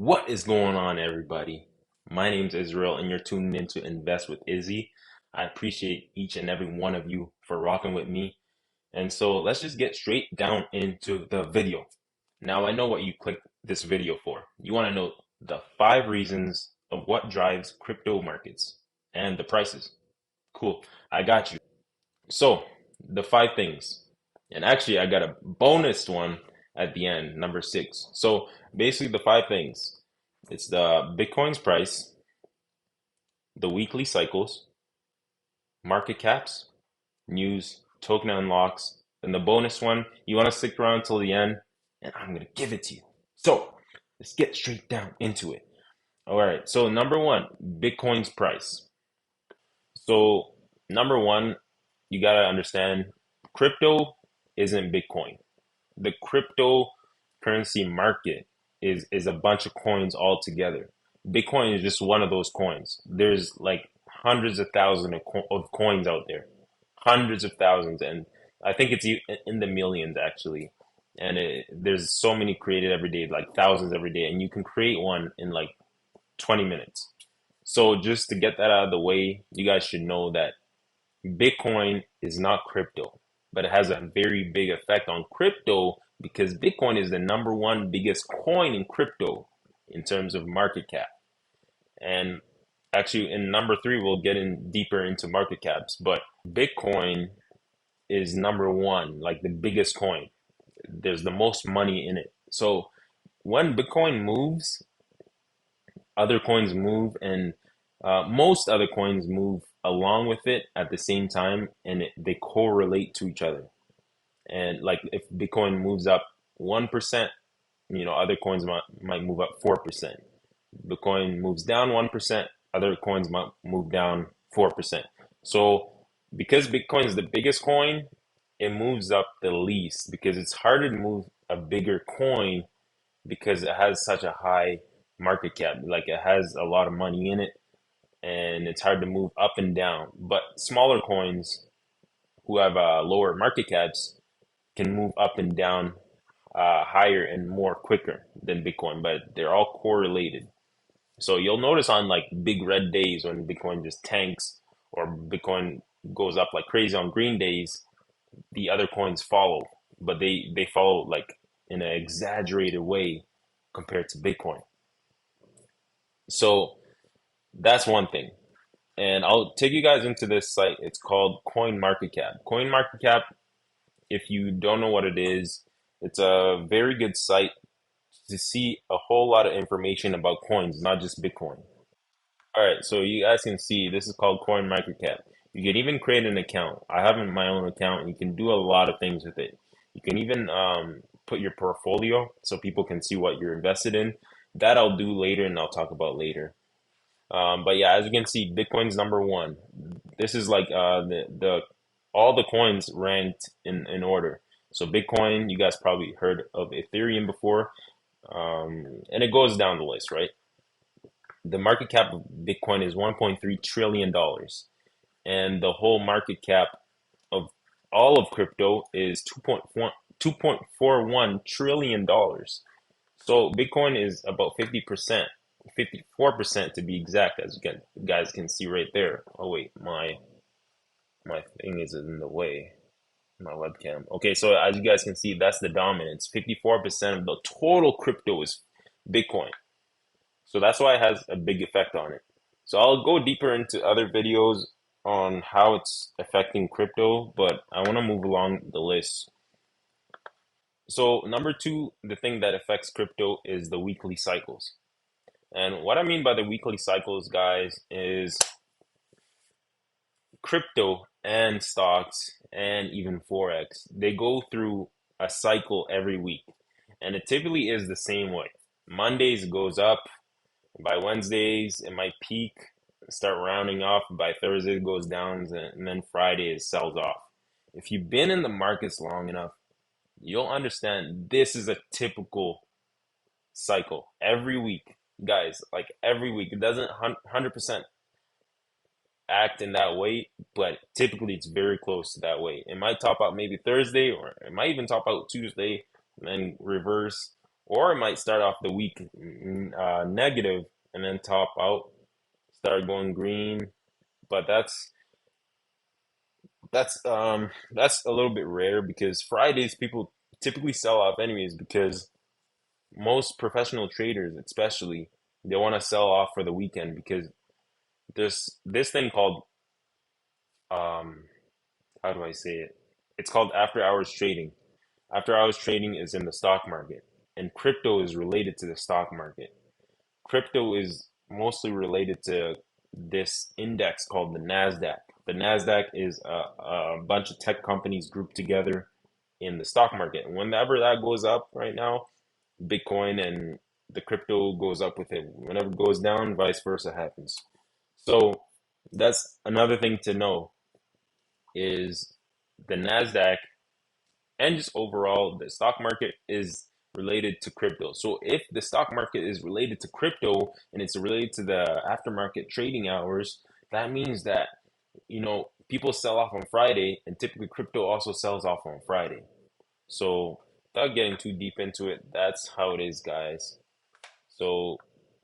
What is going on, everybody? My name's Israel, and you're tuning in to Invest with Izzy. I appreciate each and every one of you for rocking with me. And so let's just get straight down into the video. Now, I know what you clicked this video for. You want to know the 5 reasons of what drives crypto markets and the prices. Cool, I got you. So, the 5 things. And actually, I got a bonus one at the end, number 6. So, basically, the 5 things. It's the Bitcoin's price, the weekly cycles, market caps, news, token unlocks, and the bonus one. You want to stick around till the end, and I'm going to give it to you. So, let's get straight down into it. All right. So, number one, Bitcoin's price. So, number one, you got to understand crypto isn't Bitcoin. The cryptocurrency market is a bunch of coins all together. Bitcoin is just one of those coins. There's like hundreds of thousands of coins out there, hundreds of thousands, and I think it's in the millions actually. And there's so many created every day, like thousands every day, and you can create one in like 20 minutes. So just to get that out of the way, you guys should know that Bitcoin is not crypto, but it has a very big effect on crypto because Bitcoin is the number one biggest coin in crypto in terms of market cap. And actually, in number three, we'll get in deeper into market caps, but Bitcoin is number one, like the biggest coin. There's the most money in it. So when Bitcoin moves, other coins move, and most other coins move along with it at the same time, and they correlate to each other. And like if Bitcoin moves up 1%, other coins might move up 4%. Bitcoin moves down 1%, other coins might move down 4%. So because Bitcoin is the biggest coin, it moves up the least because it's harder to move a bigger coin because it has such a high market cap. Like it has a lot of money in it and it's hard to move up and down. But smaller coins who have lower market caps can move up and down higher and more quicker than Bitcoin, but they're all correlated. So you'll notice on like big red days when Bitcoin just tanks or Bitcoin goes up like crazy on green days, the other coins follow, but they follow like in an exaggerated way compared to Bitcoin. So that's one thing. And I'll take you guys into this site. It's called CoinMarketCap. CoinMarketCap, if you don't know what it is, it's a very good site to see a whole lot of information about coins, not just Bitcoin. All right, so you guys can see this is called CoinMarketCap. You can even create an account. I have my own account. You can do a lot of things with it. You can even put your portfolio so people can see what you're invested in. That I'll do later and I'll talk about later. But yeah, as you can see, Bitcoin's number one. This is like the all the coins ranked in order. So Bitcoin, you guys probably heard of Ethereum before, and it goes down the list, right? The market cap of Bitcoin is $1.3 trillion, and the whole market cap of all of crypto is 2.41 trillion dollars. So Bitcoin is about 50%, 54% to be exact, as you guys can see right there. Oh wait, my thing is in the way, my webcam. Okay, so as you guys can see, that's the dominance. 54% of the total crypto is Bitcoin. So that's why it has a big effect on it. So I'll go deeper into other videos on how it's affecting crypto, but I want to move along the list. So number two, the thing that affects crypto is the weekly cycles. And what I mean by the weekly cycles, guys, is crypto and stocks and even Forex, they go through a cycle every week. And it typically is the same way. Mondays it goes up, by Wednesdays it might peak, start rounding off, by Thursday it goes down, and then Friday it sells off. If you've been in the markets long enough, you'll understand this is a typical cycle every week, guys. Like every week, it doesn't 100% act in that way, but typically it's very close to that way. It might top out maybe Thursday, or it might even top out Tuesday, and then reverse, or it might start off the week negative and then top out, start going green. But that's a little bit rare because Fridays people typically sell off anyways because most professional traders, especially, they want to sell off for the weekend because there's this thing called um how do I say it? It's called after hours trading. After hours trading is in the stock market, and crypto is related to the stock market. Crypto is mostly related to this index called the NASDAQ. The NASDAQ is a bunch of tech companies grouped together in the stock market. And whenever that goes up right now, Bitcoin and the crypto goes up with it. Whenever it goes down, vice versa happens. So that's another thing to know is the NASDAQ and just overall the stock market is related to crypto. So if the stock market is related to crypto and it's related to the aftermarket trading hours, that means that people sell off on Friday and typically crypto also sells off on Friday. So without getting too deep into it, that's how it is, guys. So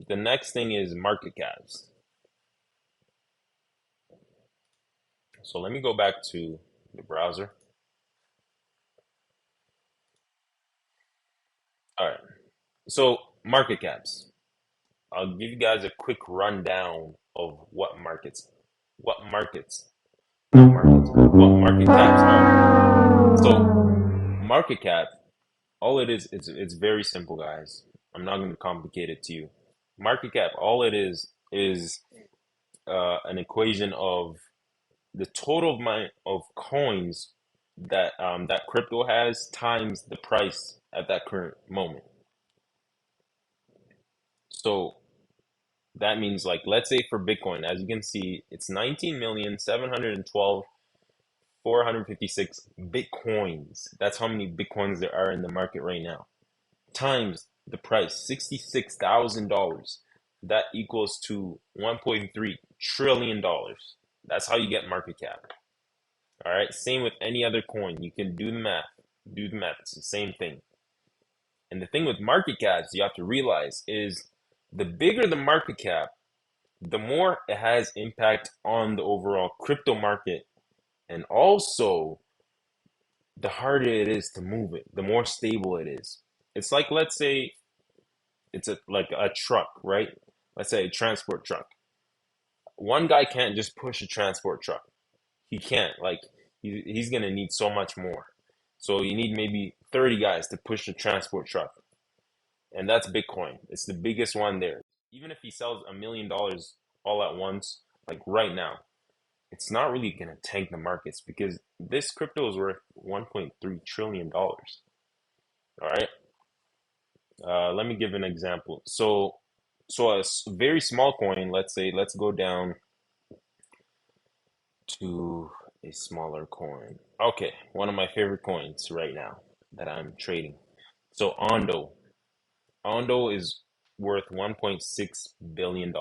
the next thing is market caps. So let me go back to the browser. All right. So market caps. I'll give you guys a quick rundown of what market caps are. So market cap, all it is, it's very simple, guys. I'm not going to complicate it to you. Market cap, all it is an equation of the total of coins that crypto has times the price at that current moment. So that means like let's say for Bitcoin, as you can see, it's 19,712,456 Bitcoins. That's how many Bitcoins there are in the market right now. Times the price, $66,000. That equals to $1.3 trillion. That's how you get market cap. All right. Same with any other coin. You can do the math. Do the math. It's the same thing. And the thing with market caps you have to realize is the bigger the market cap, the more it has impact on the overall crypto market, and also the harder it is to move it, the more stable it is. It's like let's say it's a truck, right? Let's say a transport truck. One guy can't just push a transport truck. He can't. Like he's gonna need so much more. So you need maybe 30 guys to push a transport truck. And that's Bitcoin. It's the biggest one there. Even if he sells $1 million all at once, like right now, it's not really going to tank the markets because this crypto is worth $1.3 trillion. All right. Let me give an example. So very small coin, let's say, let's go down to a smaller coin. Okay. One of my favorite coins right now that I'm trading. So Ondo. Ondo is worth $1.6 billion.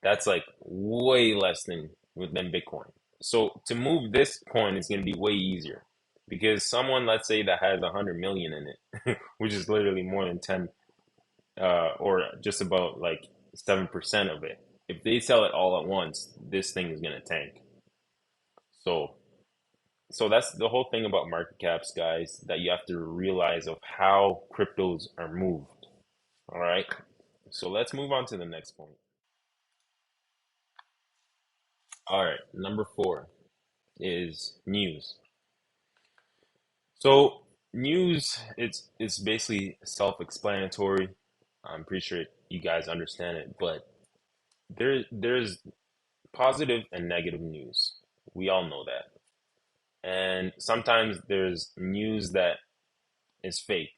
That's like way less than Bitcoin. So to move this coin is going to be way easier because someone, let's say, that has 100 million in it, which is literally more than 10, or just about like 7% of it. If they sell it all at once, this thing is going to tank. So, so that's the whole thing about market caps, guys, that you have to realize of how cryptos are moved. All right. So let's move on to the next point. All right. Number four is news. So news, it's basically self-explanatory. I'm pretty sure you guys understand it, but there's positive and negative news. We all know that. And sometimes there's news that is fake,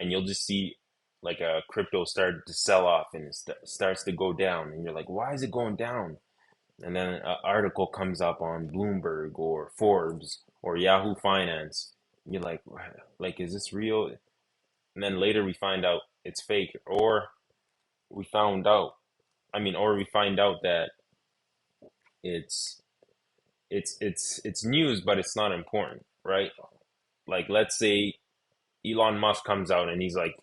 and you'll just see like a crypto start to sell off and it starts to go down, and you're like, why is it going down? And then an article comes up on Bloomberg or Forbes or Yahoo Finance. You're like, is this real? And then later we find out it's fake, or we found out, or we find out that it's it's news, but it's not important, right? Like let's say Elon Musk comes out and he's like,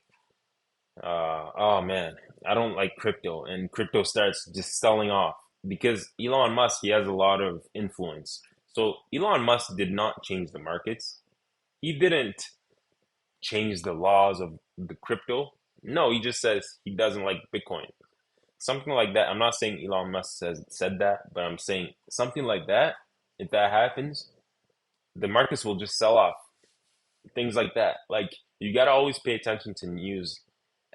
oh man, I don't like crypto, and crypto starts just selling off because Elon Musk, he has a lot of influence. So Elon Musk did not change the markets. He didn't change the laws of the crypto. No, he just says he doesn't like Bitcoin. Something like that. I'm not saying Elon Musk said that, but I'm saying something like that. If that happens, the markets will just sell off. Things like that. Like you gotta always pay attention to news,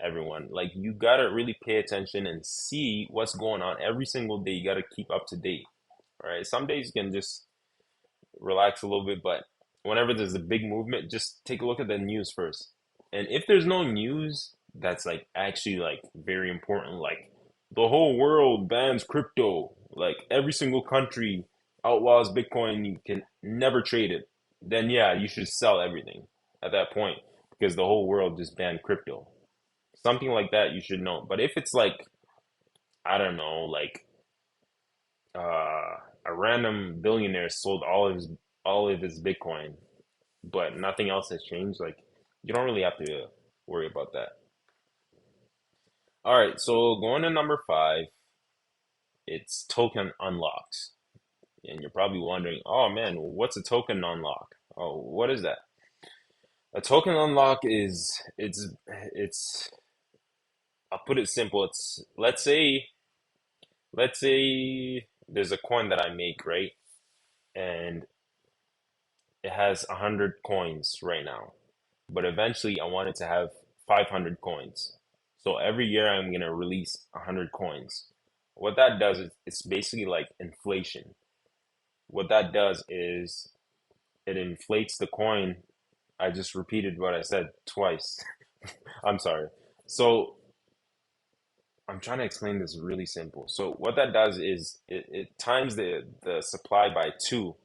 everyone. Like you gotta really pay attention and see what's going on every single day. You gotta keep up to date. All right. Some days you can just relax a little bit, but whenever there's a big movement, just take a look at the news first. And if there's no news that's like actually like very important, like the whole world bans crypto, like every single country outlaws Bitcoin, you can never trade it, then yeah, you should sell everything at that point because the whole world just banned crypto. Something like that you should know. But if it's like, I don't know, like uh, a random billionaire sold all of his Bitcoin, but nothing else has changed. Like you don't really have to worry about that. All right, so going to number five, it's token unlocks, and you're probably wondering, oh man, what's a token unlock? Oh, what is that? A token unlock is it's I'll put it simple. It's let's say there's a coin that I make, right? And it has 100 coins right now. But eventually I wanted to have 500 coins. So every year I'm going to release 100 coins. What that does is it's basically like inflation. What that does is it inflates the coin. I just repeated what I said twice. I'm sorry. So I'm trying to explain this really simple. So what that does is it times the supply by two,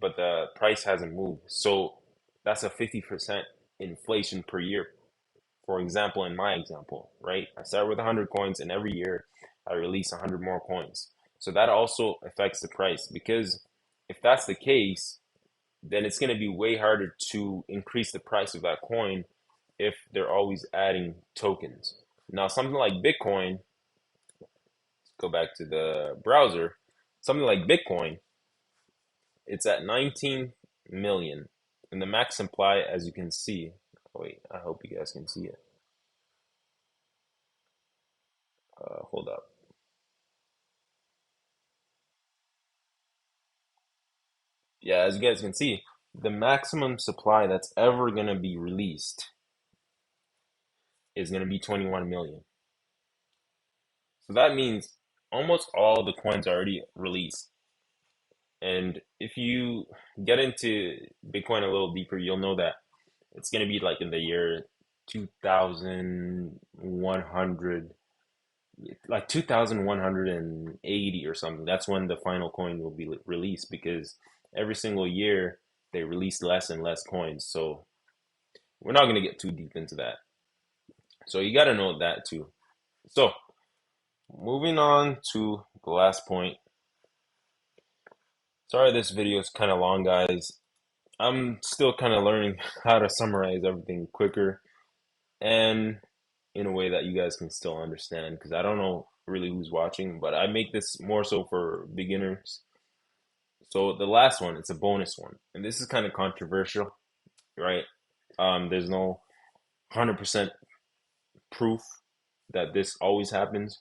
but the price hasn't moved. So that's a 50% inflation per year. For example, in my example, right? I start with 100 coins, and every year I release 100 more coins. So that also affects the price because if that's the case, then it's going to be way harder to increase the price of that coin if they're always adding tokens. Now, something like Bitcoin, go back to the browser, something like Bitcoin, it's at 19 million. And the max supply, as you can see, oh wait, I hope you guys can see it. Hold up. Yeah, as you guys can see, the maximum supply that's ever going to be released is going to be 21 million. So that means almost all the coins are already released. And if you get into Bitcoin a little deeper, you'll know that it's going to be like in the year 2100, like 2180 or something. That's when the final coin will be released because every single year they release less and less coins. So we're not going to get too deep into that. So you got to know that too. So moving on to the last point. Sorry, this video is kind of long, guys. I'm still kind of learning how to summarize everything quicker and in a way that you guys can still understand because I don't know really who's watching, but I make this more so for beginners. So the last one, it's a bonus one, and this is kind of controversial, right? There's no 100% proof that this always happens,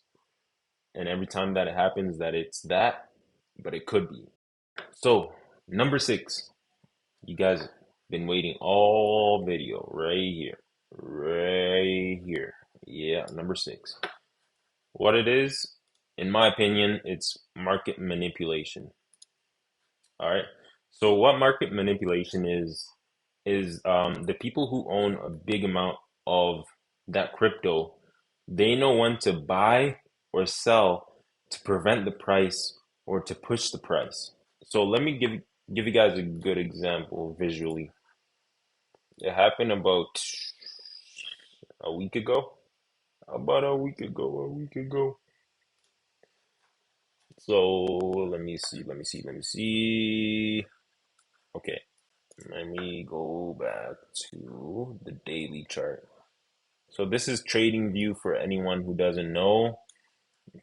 and every time that it happens, that it's that, but it could be. So number six, you guys been waiting all video right here. Yeah, number six. What it is, in my opinion, it's market manipulation. All right. So what market manipulation is the people who own a big amount of that crypto, they know when to buy or sell to prevent the price or to push the price. So let me give you guys a good example visually. It happened about a week ago. About a week ago. So let me see. Okay. Let me go back to the daily chart. So this is Trading View for anyone who doesn't know.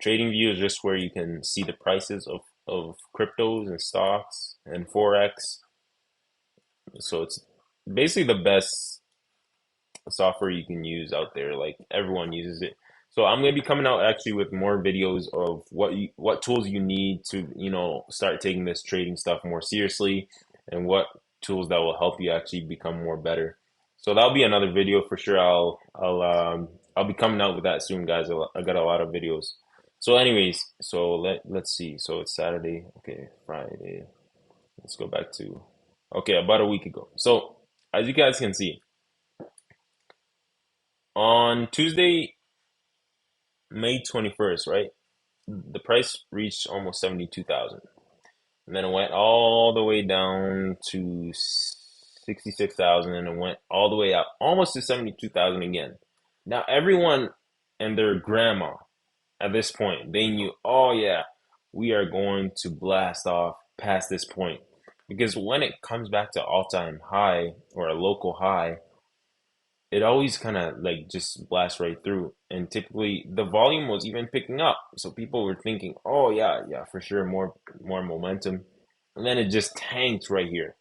Trading View is just where you can see the prices of cryptos and stocks and Forex. So it's basically the best software you can use out there. Like everyone uses it. So I'm gonna be coming out actually with more videos of what tools you need to, start taking this trading stuff more seriously, and what tools that will help you actually become more better. So that'll be another video for sure. I'll be coming out with that soon, guys. I got a lot of videos. So anyways, so let's see. So it's Saturday. Okay, Friday. Let's go back to, okay, about a week ago. So as you guys can see, on Tuesday, May 21st, right? The price reached almost 72,000. And then it went all the way down to 66,000, and it went all the way up almost to 72,000 again. Now everyone and their grandma at this point, they knew, oh yeah, we are going to blast off past this point. Because when it comes back to all-time high or a local high, it always kind of like just blasts right through. And typically the volume was even picking up. So people were thinking, oh yeah, yeah, for sure, more momentum. And then it just tanks right here.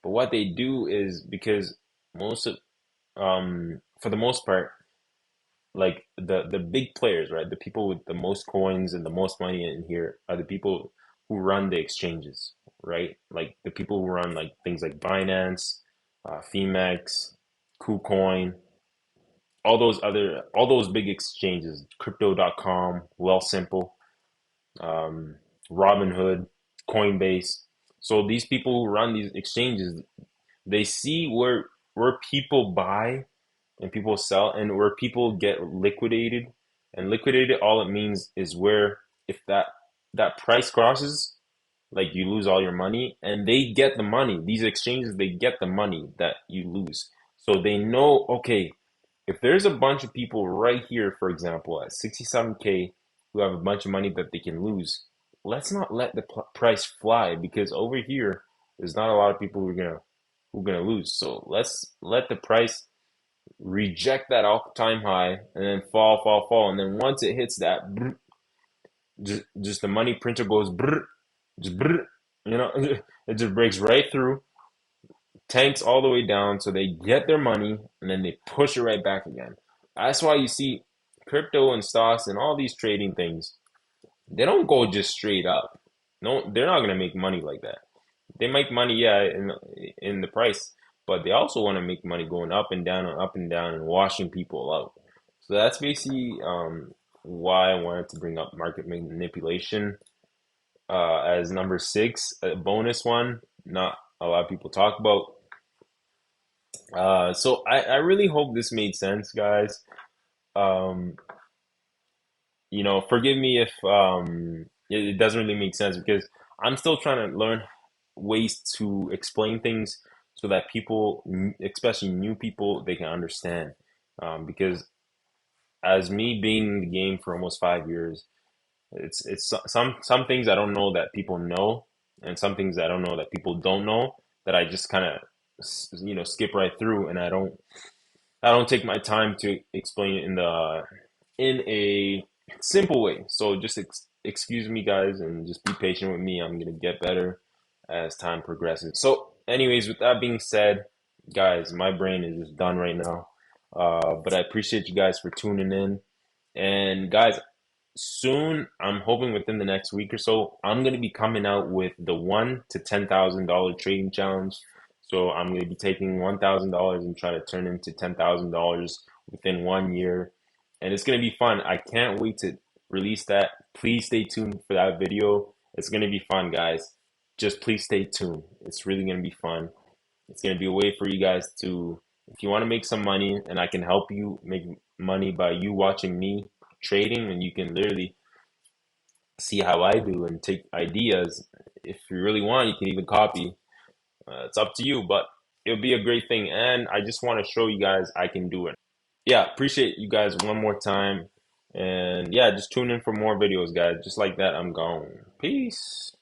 But what they do is, because most of for the most part, like the big players, right? The people with the most coins and the most money in here are the people who run the exchanges, right? Like the people who run like things like Binance, Femex, KuCoin, all those big exchanges, crypto.com, Wealthsimple, um, Robinhood, Coinbase. So these people who run these exchanges, they see where people buy and people sell, and where people get liquidated. And liquidated, all it means is where, if that price crosses, like you lose all your money, and they get the money. These exchanges, they get the money that you lose. So they know, okay, if there's a bunch of people right here, for example, at 67K, who have a bunch of money that they can lose, let's not let the price fly, because over here there's not a lot of people who are gonna lose. So let's let the price reject that all-time high and then fall, fall, fall, and then once it hits that, just the money printer goes just it just breaks right through, tanks all the way down, so they get their money and then they push it right back again. That's why you see crypto and stocks and all these trading things, they don't go just straight up. No, they're not gonna make money like that. They make money, yeah, in the price, but they also want to make money going up and down and up and down and washing people out. So that's basically why I wanted to bring up market manipulation as number six, a bonus one. Not a lot of people talk about. So I really hope this made sense, guys. Um, Forgive me if it doesn't really make sense, because I'm still trying to learn ways to explain things so that people, especially new people, they can understand. Because as me being in the game for almost 5 years, some things I don't know that people know, and some things I don't know that people don't know, that I just kind of skip right through, and I don't take my time to explain it in a simple way. So just excuse me, guys, and just be patient with me. I'm gonna get better as time progresses. So, anyways, with that being said, guys, my brain is just done right now. But I appreciate you guys for tuning in. And guys, soon, I'm hoping within the next week or so, I'm gonna be coming out with the $1 to $10,000 trading challenge. So I'm gonna be taking $1,000 and try to turn into $10,000 within 1 year, and it's gonna be fun. I can't wait to release that. Please stay tuned for that video. It's gonna be fun, guys. Just please stay tuned. It's really gonna be fun. It's gonna be a way for you guys to, if you want to make some money, and I can help you make money by you watching me trading, and you can literally see how I do and take ideas. If you really want, you can even copy. It's up to you, but it'll be a great thing. And I just want to show you guys I can do it. Yeah, appreciate you guys one more time. And yeah, just tune in for more videos, guys. Just like that, I'm gone. Peace.